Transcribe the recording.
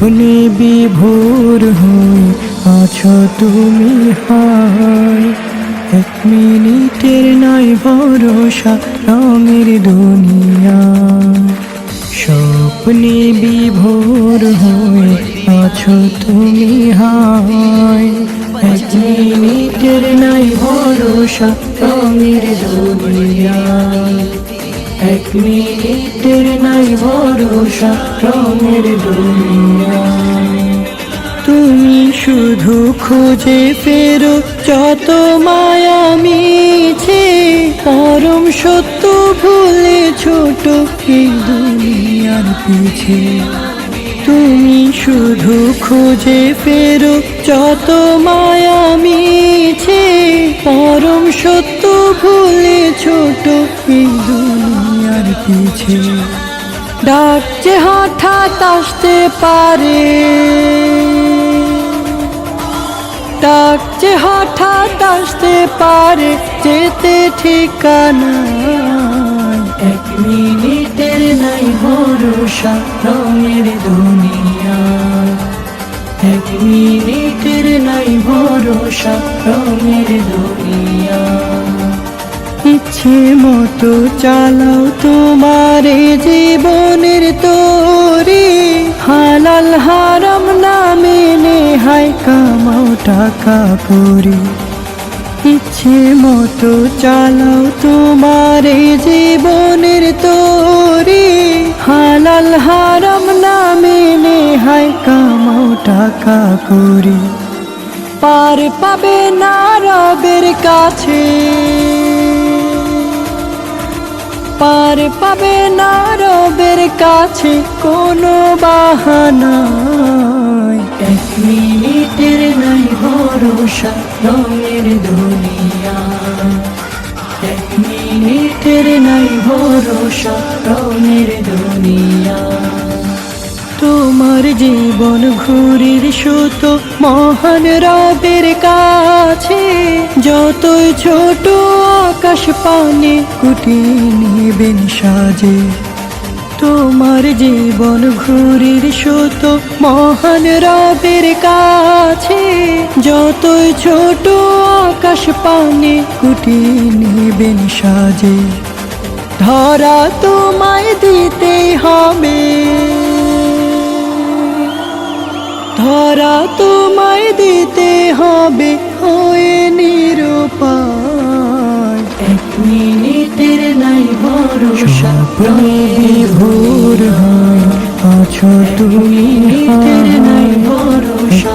স্বপ্নে বিভোর হয়ে আছো তুমি হায়। এক মিনিটের নাই ভরসা রঙের দুনিয়া। স্বপ্নে বিভোর হয়ে আছো তুমি হায়। এক মিনিটের নাই ভরসা রঙের দুনিয়া। এক মিনিটের নাই ভরসা রঙের দুনিয়া। তুমি শুধু খুঁজে ফেরো যত মায়া মিছে, পরম সত্য ভুলে ছোট এই দুনিয়ার পিছে। তুমি শুধু খুঁজে ফেরো যত মায়া মিছে, পরম সত্য ভুলে ছোট এই দুনিয়ার পিছে। ডাক যে হঠাৎ আসতে পারে, ডাক যে হঠাৎ আসতে পারে, যেতে ঠিকানা। এক মিনিটের নাই ভরসা রঙের দুনিয়া। এক মিনিটের নাই ভরসা রঙের দুনিয়া। ইচ্ছে মতো চালাও তোমারে জীবনের তরি, হালাল হারাম না মেনে হায় কামাও টাকা করি। ইচ্ছে মতো চালাও তোমারে জীবনের তরি, হালাল হারাম না মেনে হায় কামাও টাকা করি। পার পাবে না রবের কাছে, পার পাবে না রবের কাছে কোনো বাহানায়। এক মিনিটের নাই ভরসা রঙের দুনিয়া। এক মিনিটের নাই ভরসা রঙের দুনিয়া। তোমার জীবন ঘুরির সুতো মহান রবের কাছে, যতই ছোট আকাশ পানে কুটিয়ে নেবেন সাজে। তোমার জীবন ঘুরির সুতো মহান রবের কাছে, যতই ছোট আকাশ পানে কুটিয়ে নেবেন সাজে। ধরা তোমায় দিতেই হবে, ধরা তোমায় দিতে হবে হয়ে নিরুপায়। এক মিনিটের নাই ভরসা বিভোর হয় আছো তুমি হায়। এক মিনিটের নাই ভরসা